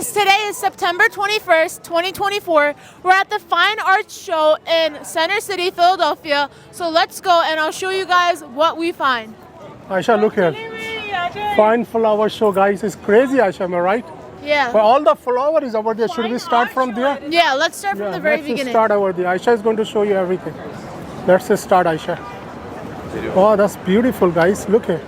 guys, today is September 21st, 2024. We're at the Fine Arts Show in Center City, Philadelphia. So let's go and I'll show you guys what we find. Aisha, look here. Fine flower show, guys. It's crazy, Aisha, am I right? Yeah. Well, all the flower is over there. Should we start from there? Yeah, let's start from the very let's beginning. Start over there. Aisha is going to show you everything. Let's just start, Aisha. Oh, that's beautiful, guys. Look here.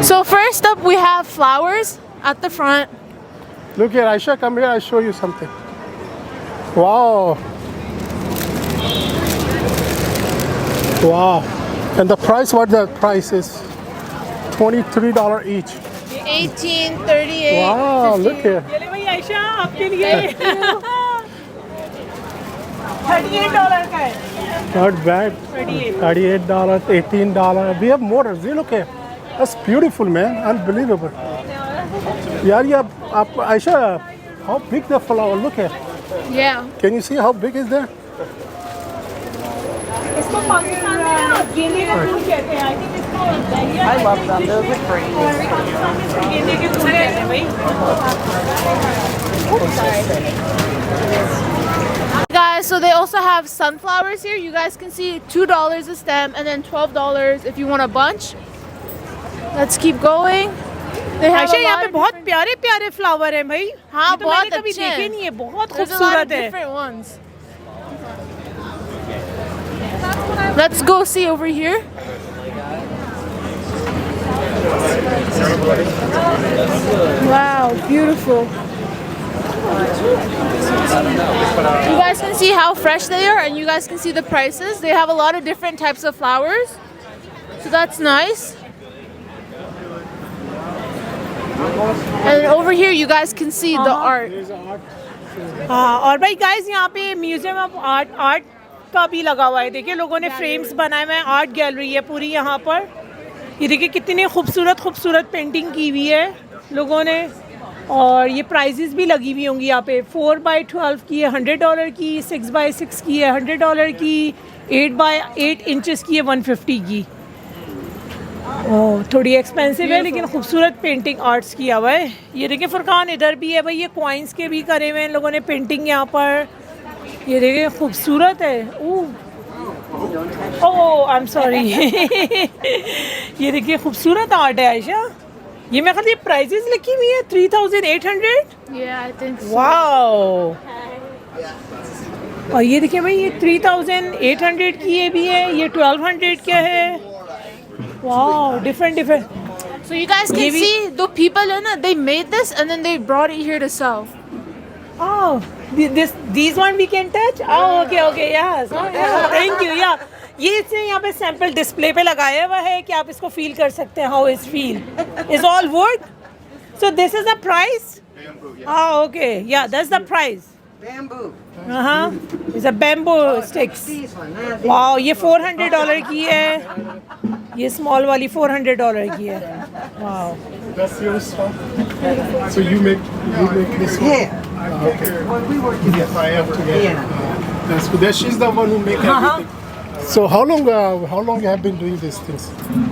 So first up, we have flowers at the front. Look here, Aisha, come here. I'll show you something. Wow. Wow. And the price, what the price is? $23 each. 1838. Wow, 15. look here. $38 का है. Not bad. $38, $18. We have more. See, look here. That's beautiful, man. Unbelievable. Yeah, Aisha, how big the flower? Look here. Yeah. Can you see how big is there? इसको पाकिस्तान में ना गेंदे का फूल कहते हैं. I think इसको I love them. Those look great. Pakistan में इसको गेंदे के फूल कहते हैं भाई. Guys, so they also have sunflowers here. You guys can see $2 a stem and then $12 if you want a bunch. Let's keep going. They have Ayesha a यहाँ lot पे of बहुत different- प्यारे प्यारे फ्लावर हैं भाई. हाँ, ये तो मैंने बहुत कभी अच्छे हैं. देखे नहीं है. बहुत There's a lot of खूबसूरत है. different ones. Let's go see over here. Wow, beautiful. You guys can see how fresh they are and you guys can see the prices. They have a lot of different types of flowers. So that's nice. And over here you guys can see the art. हाँ, और भाई guys यहाँ पे museum of art का भी लगा हुआ है. देखिए लोगों ने फ्रेम्स बनाए हुए हैं. आर्ट गैलरी है पूरी यहाँ पर. ये देखिए कितनी खूबसूरत पेंटिंग की हुई है लोगों ने. और ये प्राइजेस भी लगी हुई होंगी यहाँ पे. 4x12 की है $100 की, 6x6 की है $100 की, 8x8 इंचेस की है 150 की. ओह, थोड़ी एक्सपेंसिव है लेकिन खूबसूरत पेंटिंग आर्ट्स किया हुआ है. ये देखिए फुरकान इधर भी है भाई. ये कॉइन्स के भी करे हुए हैं लोगों ने पेंटिंग यहाँ पर. ये देखिए खूबसूरत है. ओह, आई एम सॉरी. ये देखिए खूबसूरत आर्ट है आयशा. ये मैं खाली प्राइजेस लिखी हुई है 3800. Yeah, I think so. Wow. और ये देखिए भाई ये 3800 की ये भी है. ये 1200 का है. Wow, different. So you guys can Maybe- see the people in it, they made this and then they brought it here to sell. Oh, these one we can touch? Oh, okay, yes. Thank you, yeah. ये इसने यहाँ पे sample display पे लगाया हुआ है कि आप इसको फील कर सकते हैं. How is feel? Is all wood? So this is the price? Oh, okay. Yeah, that's the price. Bamboo. It's a bamboo sticks. These one. Wow, ये $400 की है. ये स्मॉल वाली $400 की है. Wow. That's your stuff. So you make this one? Yeah. Okay. Well, we work together. If I ever together. Yeah. That's good. She's the one who make everything. So how long you have been doing these things?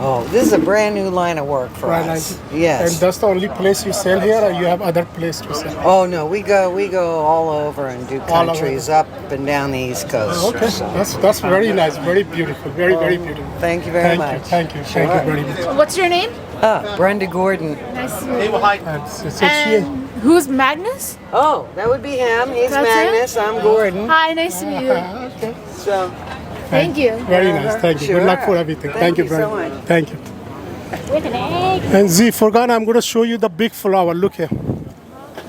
Oh, this is a brand new line of work for Right, us. And Yes. that's the only place you sell here, or you have other place to sell? Oh no, we go all over and do All over. countries up and down the East Coast. Okay, So, that's very nice, very beautiful, very beautiful. thank you very Thank much. you very much. What's your name? Brenda Gordon. Nice to meet you. And so And who's Magnus? Oh, that would be him. He's That's him? Magnus. I'm Gordon. Hi, nice to meet you. So Thank you. very nice, thank you. Good luck for Sure. everything. Thank you you very so much. much. Thank you. And Z, Furqan, I'm going to show you the big flower. Look here.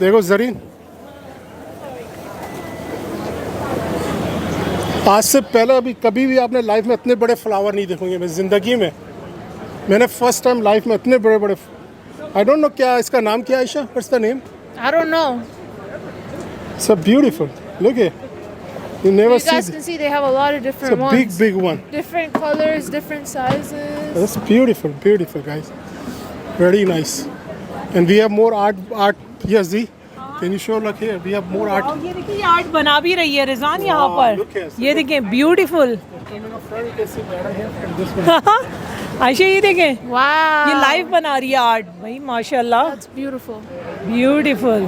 There goes Zareen. आज से पहले अभी कभी भी आपने life में इतने बड़े फ्लावर नहीं देखोगे. मैं ज़िंदगी में मैंने फर्स्ट टाइम लाइफ में इतने बड़े आई डोंट नो क्या इसका नाम क्या है Ayesha. What's the name? I don't know. So beautiful. Look here. You never You see guys this. can see they have a lot of It's different a ones. big one. Different colors, different sizes. That's beautiful guys. Very nice. And we have more art here, Z. Can you show look here? We have more art. और ये देखिए ये art बना भी रही है रिजान यहाँ Wow, पर. look here. ये देखिए ब्यूटीफुल. आयशा ये देखें, Wow. ये लाइव बना रही है आर्ट भाई, माशाल्लाह, That's beautiful. Beautiful.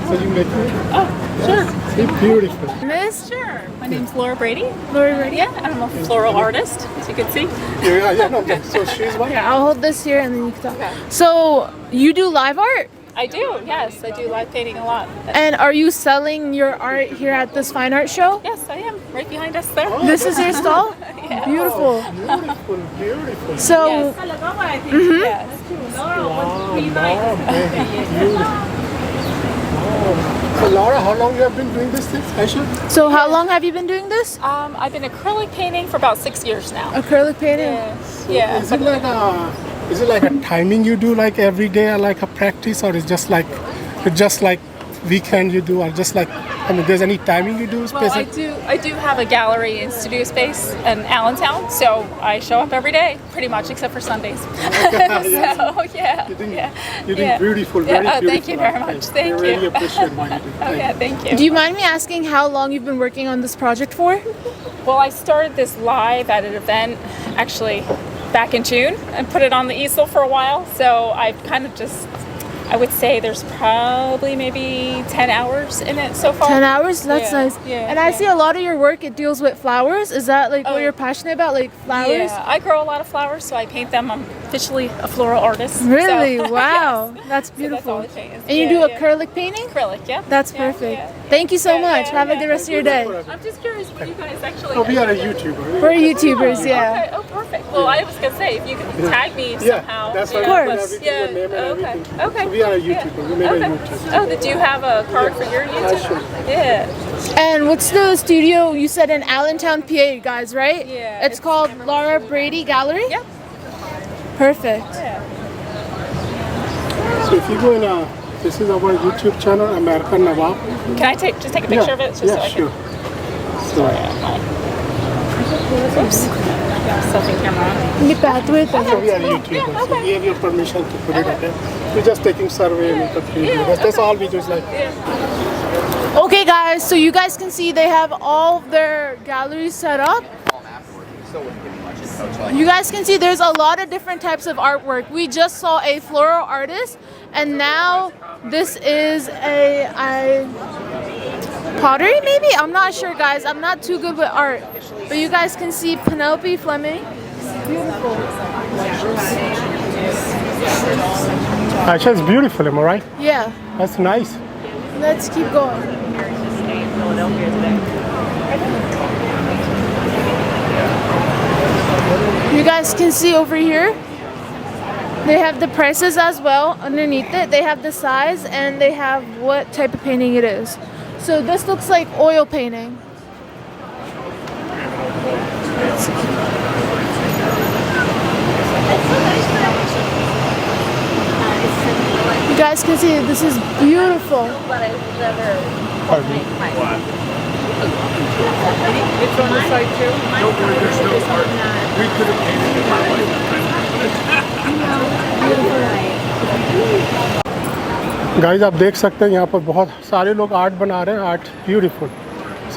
So you make it? Oh, sure. It's beautiful. Miss? Sure. My name's Laura Brady. Lori Brady? Yeah, I'm a floral artist, as you can see. Yeah, no, but so she's one. Yeah, I'll hold this here and then you can talk. Okay. So, you do live art? I do, yes. I do live painting a lot. And are you selling your art here at this fine art show? Yes, I am. Right behind us there. This is your stall? Yeah. Beautiful. Beautiful, beautiful. So, Yes. Yes. So Laura, how long you have been doing this thing, Aisha? so how long have you been doing this? I've been acrylic painting for about 6 years now. Acrylic painting? Yeah. Is it like a timing you do like every day, or like a practice, or it's just like weekend you do, or just like, I mean, there's any timing you do Well, specific? I do have a gallery and studio space in Allentown, so I show up every day, pretty much, except for Sundays. So, yeah. You're doing beautiful, very Yeah, beautiful. thank you very much. Thank I really you. appreciate what you do. Thank Okay, thank you. Do you mind me asking how long you've been working on this project for? Well, I started this live at an event actually back in June and put it on the easel for a while. So I've kind of just, I would say there's probably maybe 10 hours in it so far. 10 hours? That's Yeah, nice. yeah, And I yeah. see a lot of your work, it deals with flowers. Is that like what Oh. you're passionate about? Like flowers? Yeah, I grow a lot of flowers, so I paint them. I'm officially a floral artist. Really? So, Wow. yes. That's So beautiful. that's all it is. And you Yeah, do yeah. acrylic painting? Acrylic, yeah. That's Yeah, perfect. yeah. Thank you so Yeah, much. yeah, Have a yeah. good rest of your day. I'm just curious what you guys actually. So we are a YouTuber. We're YouTubers, yeah. Okay. Oh, perfect. Well, I was gonna say if you could tag me Yeah, somehow. that's you why know, we put course. everything, your name and Okay. everything. Okay. So we are a Yeah. YouTuber. We made a Okay. YouTube. Oh, did you have a card for your YouTube? sure. Yeah. And what's the studio you said in Allentown, PA, guys, right? Yeah, It's called Laura Brady Gallery? Yep. Perfect. So if you go in this is our YouTube channel, American Nawab. Can I take a picture of it? Just yeah, so I sure. Can... So, Oops. Selfie camera on. The pathway. so we are YouTubers. So we have your permission to put it up there. We're just taking survey and make a video. That's all we do. Is like, Okay, guys, so you guys can see they have all of their galleries set up. You guys can see there's a lot of different types of artwork. We just saw a floral artist, and now this is a pottery, maybe? I'm not sure, guys. I'm not too good with art. But you guys can see Penelope Fleming. Beautiful. Aisha is beautiful, am I right? Yeah, That's nice. let's keep going. You guys can see over here, they have the prices as well underneath it. They have the size and they have what type of painting it is. So this looks like oil painting. You guys can see this is beautiful. Guys आप देख सकते हैं यहाँ पर बहुत सारे लोग art बना रहे हैं. आर्ट ब्यूटीफुल,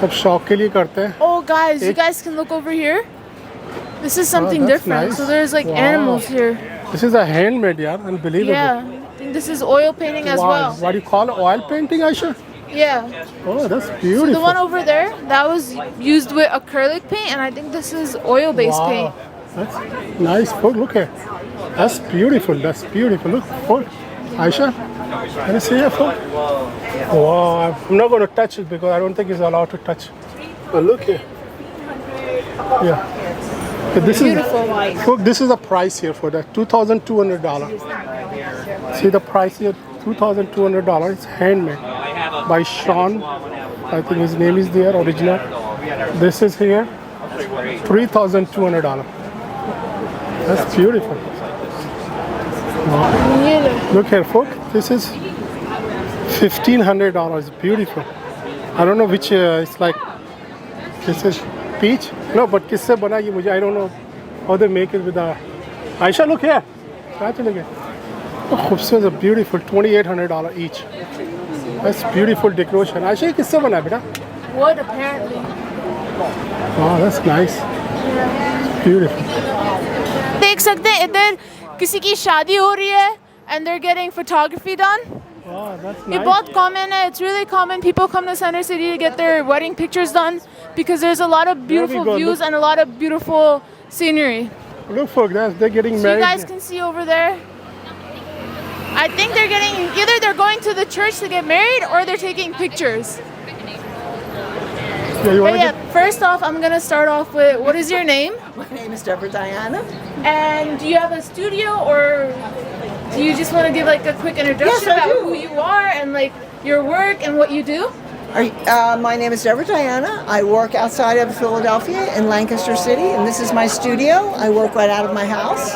सब शौक के लिए करते हैं. Oh guys, you guys can look over here. This is something that's different. nice. So there's like Wow. animals here. This is a handmade, yaar, unbelievable. Yeah. I think this is oil painting as Wow. well. What do you call it? Oil painting, Aisha? Yeah. Oh, that's The beautiful. one over there, that was used with acrylic paint, and I think this is oil-based Wow. paint. That's nice. Look here. That's beautiful. That's beautiful. Look, Aisha, can you see it? Wow. I'm not going to touch it because I don't think it's allowed to touch. But look here. Yeah. This Beautiful. Look, this is the price here for that. $2,200. See the price here? $2,200. It's handmade by Sean. I think his name is there, original. This is here. $3,200. That's beautiful. Look here, folks. This is $1,500. Beautiful. I don't know which. It's like this is peach. No, but किससे बना ये मुझे I don't know how they make it with a. Aisha, look here. कहाँ चले गए? Oh, खूबसूरत, beautiful. $2,800 each. That's beautiful decoration. Aisha, ये किससे बना है बेटा? Wood, apparently. Wow, that's nice. Beautiful. देख सकते हैं इधर किसी की शादी हो रही है and they're getting photography done. Wow, that's ये nice. बहुत common है. It's really common. People come to Center City to get their wedding pictures done because there's a lot of There we beautiful go, views look. and a lot of beautiful scenery. Look for that. They're getting So you married. guys can see over there. I think they're getting either they're going to the church to get married or they're taking pictures. Yeah, you But want yeah, first off, I'm gonna start off with what is your name? My name is Deborah Diana. And do you have a studio or do you just want to give like a quick introduction Yes, I about do. who you are and like your work and what you do? My name is Deborah Diana. I work outside of Philadelphia in Lancaster City, and this is my studio. I work right out of my house.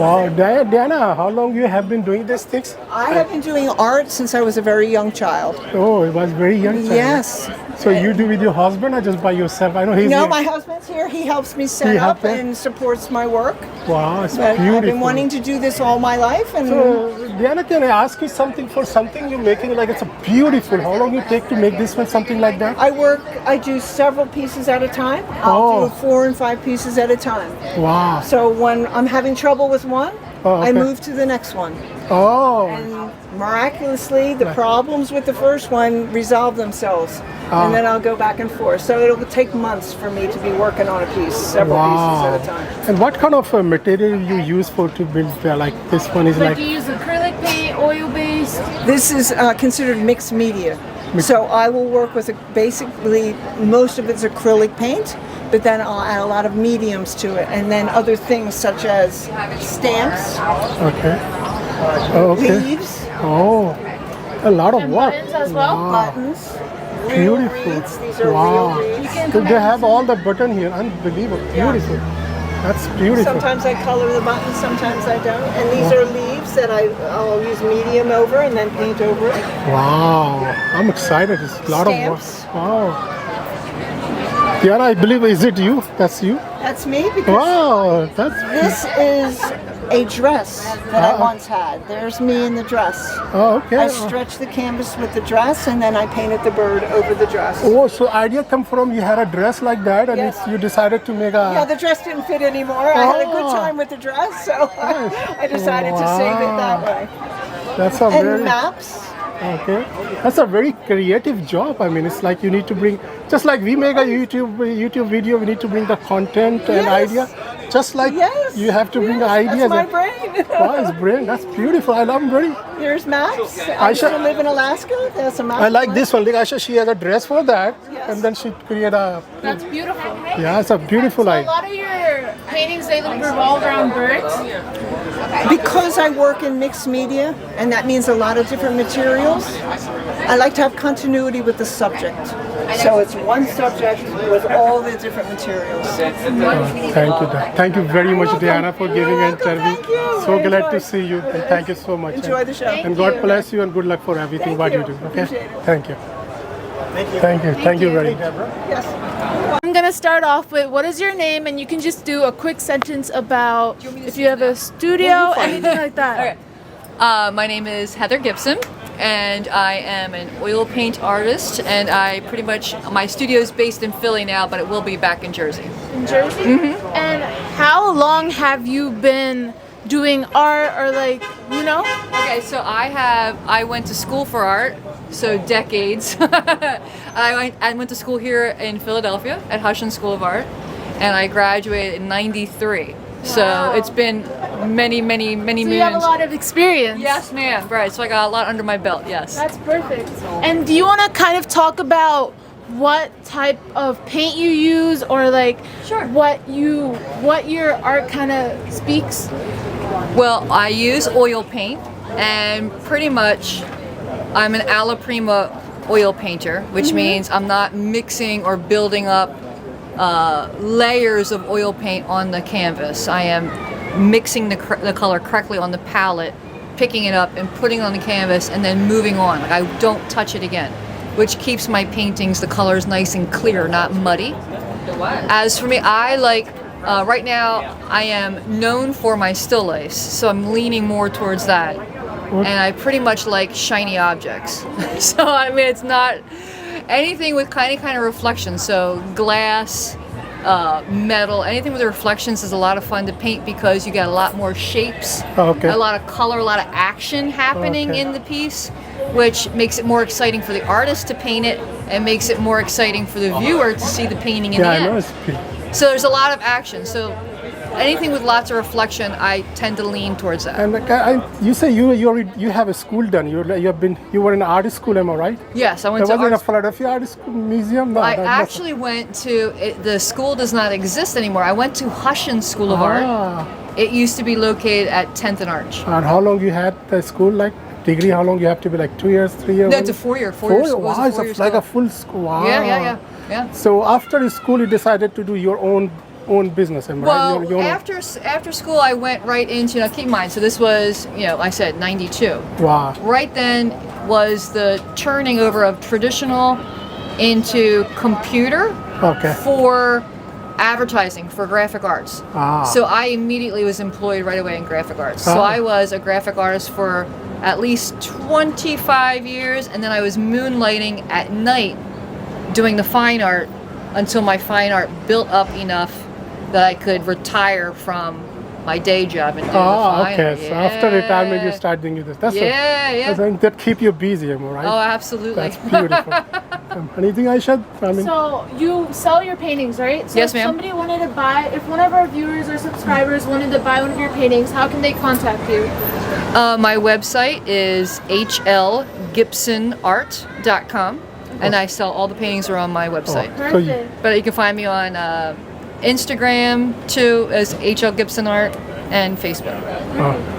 Wow, Diana, how long you have been doing these things? I have been doing art since I was a very young child. Oh, it was very young. Child. Yes. So you do with your husband or just by yourself? I know he's No, here. my husband's here. He helps me He set up helped you? and supports my work. Wow, it's But beautiful. I've been wanting to do this all my life, and So, Diana, can I ask you something for something you're making? Like it's a beautiful. How long you take to make this one? Something like that? I do several pieces at a time. I'll Oh. do 4 and 5 pieces at a time. Wow. So when I'm having trouble with one, Oh, I okay. move to the next one. Oh, And miraculously, the problems with the first one resolve themselves. Ah. And then I'll go back and forth. So it'll take months for me to be working on a piece, several pieces wow. at a time. And what kind of material you use for to build? Like this one is Like like. you use acrylic paint, oil based. This is considered mixed media. So I will work with basically most of it's acrylic paint, but then I'll add a lot of mediums to it, and then other things such as stamps, Okay. Oh, okay. leaves, Oh, a lot of And work. buttons as well? Wow. buttons, real Beautiful. reeds. These are Wow. real reeds. So they have all the button here. Unbelievable. Beautiful. That's beautiful. Sometimes I color the buttons, sometimes I don't. And these are leaves that I'll use medium over and then paint over it. Wow. I'm excited. It's a lot Stamps. of work. Wow. Diana, I believe, is it you? That's you? That's me because Wow. That's. this is a dress that I once had. There's me in the dress. Oh, okay. I stretched the canvas with the dress and then I painted the bird over the dress. Oh, so idea come from you had a dress like that and Yes. you decided to make a. Yeah, the dress didn't fit anymore. I had a good Oh. time with the dress, so I decided to save it that way. That's a And very. maps. Okay, that's a very creative job. I mean, it's like you need to bring, just like we make a YouTube video, we need to bring the content and Yes. idea. Just like Yes. you have to bring yes, ideas. That's my brain. Wow, it's brilliant. That's beautiful. I love very. Here's maps. I used to live in Alaska. There's a map. I like this one. Like Asha, she has a dress for that, Yes. and then she create a. That's beautiful. Yeah, it's a beautiful So a idea. lot of your paintings they revolve around birds. Because I work in mixed media, and that means a lot of different materials, I like to have continuity with the subject. So it's one subject with all the different materials. Thank you, thank you very much, welcome. Diana, for giving You're an welcome. interview. Thank you. So I glad to enjoyed. see you, and thank you so much. Enjoy the show. And God bless you, and good luck for everything Thank what you you. do. Okay, Appreciate it. thank you. Thank you very much. Yes. I'm gonna start off with what is your name, and you can just do a quick sentence about if you have a studio, anything like that. Okay. My name is Heather Gibson, and I am an oil paint artist. And I pretty much my studio is based in Philly now, but it will be back in Jersey. In Jersey. And how long have you been doing art, or like Okay, so I went to school for art, so decades. I went to school here in Philadelphia at Hushin School of Art, and I graduated in '93. So it's been many So moons. you have a lot of experience. Yes, ma'am. Right. So I got a lot under my belt. Yes. That's perfect. And do you want to kind of talk about what type of paint you use, or like Sure. what your art kind of speaks? Well, I use oil paint, and pretty much I'm an alla prima oil painter, which means I'm not mixing or building up layers of oil paint on the canvas. I am mixing the color correctly on the palette, picking it up and putting it on the canvas, and then moving on. Like, I don't touch it again, which keeps my paintings, the colors nice and clear, not muddy. As for me, I like, right now, I am known for my still lifes, so I'm leaning more towards that. And I pretty much like shiny objects. So, I mean, it's not anything with kind of reflection. So, glass, metal, anything with reflections is a lot of fun to paint because you get a lot more shapes, Okay. a lot of color, a lot of action happening Okay. in the piece, which makes it more exciting for the artist to paint it and makes it more exciting for the viewer to see the painting in Yeah, the I end. know it's pretty. So there's a lot of action. So anything with lots of reflection, I tend to lean towards that. And you say you have a school done. You were in art school, am I right? Yes, I went There to wasn't a art. Philadelphia Art School Museum. No, I that must- actually went to the school does not exist anymore. I went to Hushin School of Art. Ah. It used to be located at 10th and Arch. And how long you had the school? Like degree? How long you have to be? Like 2 years, 3 years? No, it's a 4-year. 4-year school. Wow, it's like a full school. Wow. Yeah. So after school, you decided to do your own business, am I right? Well, Your own- after school, I went right into. Now, keep in mind. So this was, I said 92. Wow. Right then was the turning over of traditional into computer Okay. for advertising for graphic arts. Ah. So I immediately was employed right away in graphic arts. So Ah. I was a graphic artist for at least 25 years, and then I was moonlighting at night doing the fine art until my fine art built up enough that I could retire from my day job and do the fine okay. art. So after retirement, you Yeah. start doing this. That's Yeah. that keep you busy, am I right? Oh, absolutely. That's beautiful. Anything I should? I mean, So you sell your paintings, right? So Yes, if ma'am. somebody wanted to buy, if one of our viewers or subscribers wanted to buy one of your paintings, how can they contact you? My website is hlgibsonart.com, and I sell all the paintings are on my website. So you- Perfect. But you can find me on Instagram too as HL Gibson Art and Facebook.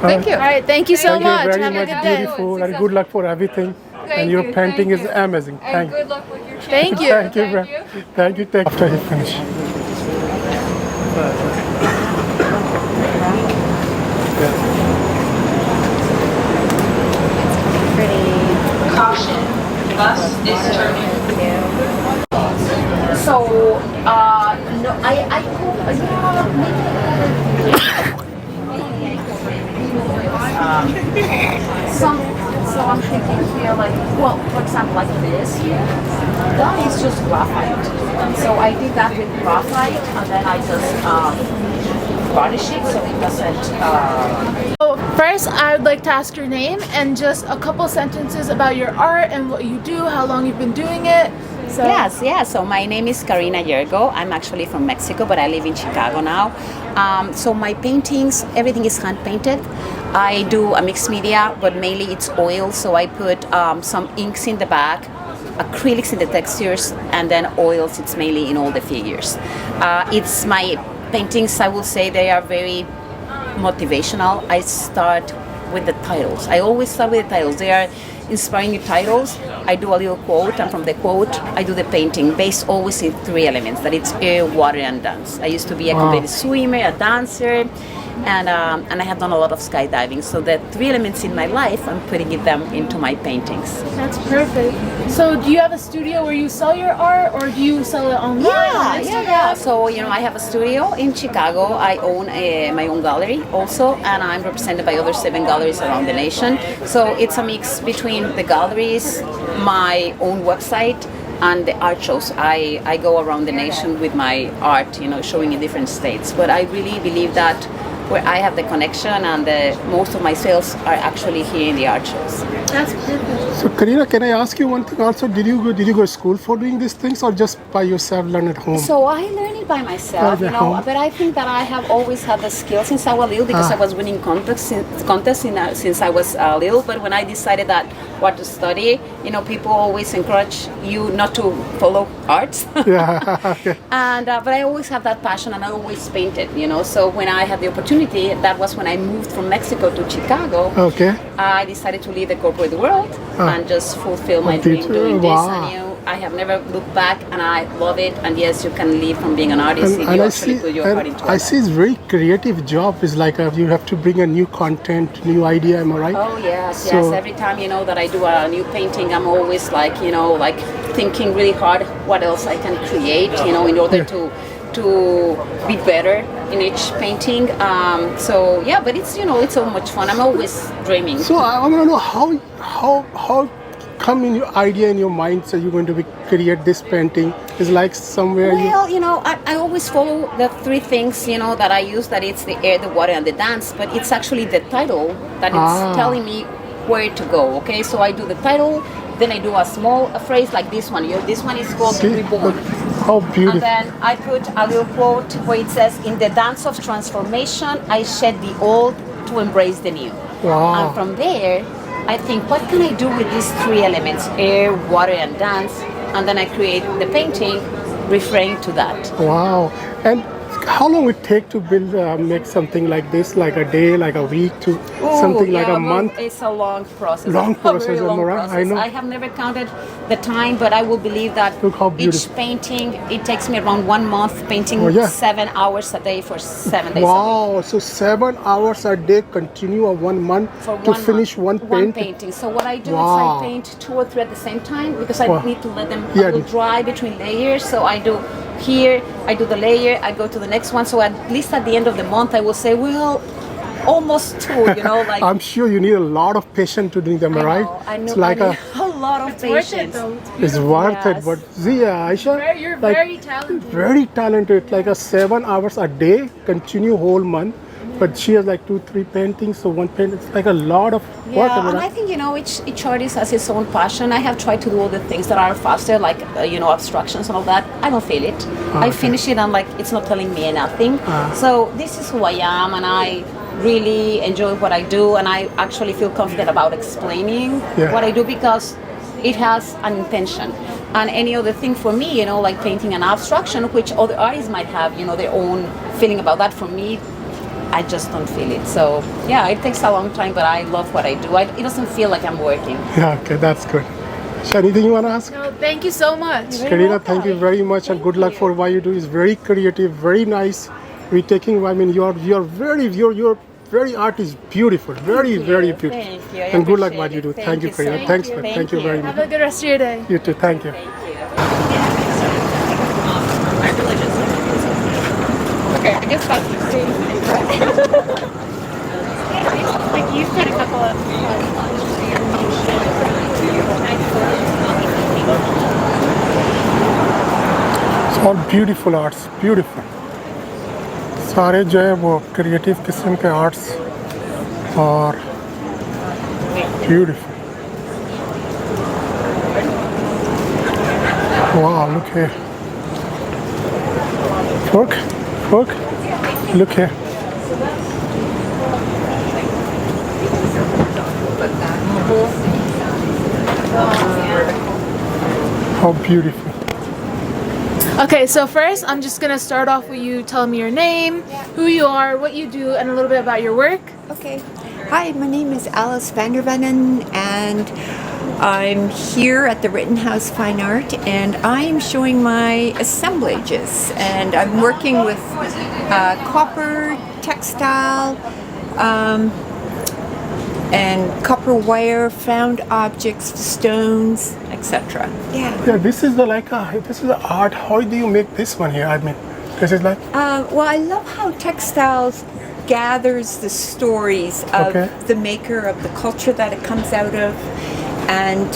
Thank you. All right, thank you so Thank you much. very Have a much. good day. Beautiful, and good luck for everything. And your painting is amazing. And Thank you. good luck with your channel. Thank you. Thank you. Thank you. After you finish. Caution, bus is turning. So, no, I hope, so I'm thinking here, like, well, for example, like this here, that is just graphite. So I did that with graphite, and then I just varnish it so it doesn't. So first, I would like to ask your name and just a couple sentences about your art and what you do, how long you've been doing it. So, Yes. So my name is Karina Yergo. I'm actually from Mexico, but I live in Chicago now. So my paintings, everything is hand painted. I do a mixed media, but mainly it's oil. So I put some inks in the back, acrylics in the textures, and then oils. It's mainly in all the figures. It's my paintings. I will say they are very motivational. I start with the titles. I always start with the titles. They are inspiring titles. I do a little quote, and from the quote, I do the painting based always in 3 elements, that it's air, water, and dance. I used to be a competitive swimmer, a dancer, and I have done a lot of skydiving. So the 3 elements in my life, I'm putting them into my paintings. That's perfect. So do you have a studio where you sell your art or do you sell it online on Instagram? So, I have a studio in Chicago. I own my own gallery also, and I'm represented by other 7 galleries around the nation. So it's a mix between the galleries, my own website, and the art shows. I go around the nation with my art, showing in different states. But I really believe that where I have the connection and most of my sales are actually here in the art shows. That's perfect. So Karina, can I ask you one thing also? Did you go to school for doing these things or just by yourself learn at home? So I learned it by myself, By the home. but I think that I have always had the skill since I was little because I was winning contests since I was little. But when I decided that what to study, people always encourage you not to follow arts. Yeah. Okay. And but I always have that passion, and I always painted. So when I had the opportunity, that was when I moved from Mexico to Chicago. Okay. I decided to leave the corporate world and just fulfill my Did dream you? doing this. Wow. And I have never looked back, and I love it. And yes, you can live from being an artist if you actually put your heart into it. I see it's very creative job. It's like you have to bring a new content, new idea. Am I right? Oh yes, So- yes. Every time that I do a new painting, I'm always like thinking really hard what else I can create, in order to be better in each painting. So yeah, but it's it's so much fun. I'm always dreaming. So I want to know how come in your idea in your mind? So you're going to create this painting? Is like somewhere Well, I always follow the three things, that I use, that it's the air, the water, and the dance, but it's actually the title that it's telling me where to go, okay? So I do the title, then I do a phrase like this one. This one is called Reborn. How beautiful. And then I put a little quote where it says, in the dance of transformation, I shed the old to embrace the new. Wow. And from there, I think, what can I do with these three elements, air, water, and dance? And then I create the painting referring to that. Wow. And how long it take to build, make something like this, like a day, like a week, to something like a month? It's a long process. Long process, A very long Amora, process. I know. I have never counted the time, but I will believe that Look how each beautiful. painting, it takes me around 1 month painting 7 hours a day for 7 days a week. Wow, so 7 hours a day continue or 1 month For to 1 finish month, one one painting? painting. So what I do is Wow. I paint 2 or 3 at the same time, because I Wow. need to let them Yeah. dry between layers. So I do here, I do the layer, I go to the next one. So at least at the end of the month, I will say, well, almost 2. Like I'm sure you need a lot of patience to doing them, right? I know. It's like I need a lot of It's worth it patience. though. it's worth it. Yes. But see, Aisha, You're like, very talented. very talented. Like a 7 hours a day, continue whole month. But she has like 2-3 paintings, so one paint. It's like a lot of work. Yeah, and I think each artist has his own passion. I have tried to do all the things that are faster, like abstractions and all that. I don't feel it. I finish it and like it's not telling me nothing. So this is who I am, and I really enjoy what I do, and I actually feel confident about explaining what I do because it has an intention. And any other thing for me, like painting an abstraction, which other artists might have, their own feeling about that. For me, I just don't feel it. So yeah, it takes a long time, but I love what I do. It doesn't feel like I'm working. Yeah, okay, that's good. Is anything you want to ask? No, thank you so much. Karina, thank you very much, and good luck for what you do. It's very creative, very nice. We're taking. I mean, you're very art is beautiful, very beautiful. Thank you. I And good luck appreciate what you it. do. Thank Thank you, you so Karina. much. Thanks, man. Thank Thank you you. very Have much. a good rest of your day. You too. Thank you. Okay, I guess that's the same thing, right? Like you've got a couple of. It's all beautiful arts, beautiful. सारे जो है वो creative किस्म के arts और beautiful. Wow, look here. Look, look here. How beautiful. Okay, so first I'm just gonna start off with you telling me your name, who you are, what you do, and a little bit about your work. Okay. Hi, my name is Alice Vandervenen, and I'm here at the Rittenhouse Fine Art, and I'm showing my assemblages, and I'm working with copper, textile, and copper wire, found objects, stones, etc. Yeah, this is the art. How do you make this one here? I mean, this is like Well, I love how textiles gathers the stories of the maker, of the culture that it comes out of, and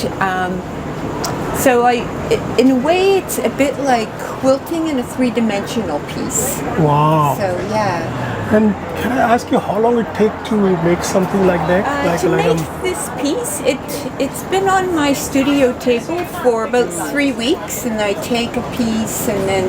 so in a way, it's a bit like quilting in a three-dimensional piece. wow. So yeah. And can I ask you how long it take to make something like that? To make this piece, it's been on my studio table for about 3 weeks, and I take a piece and then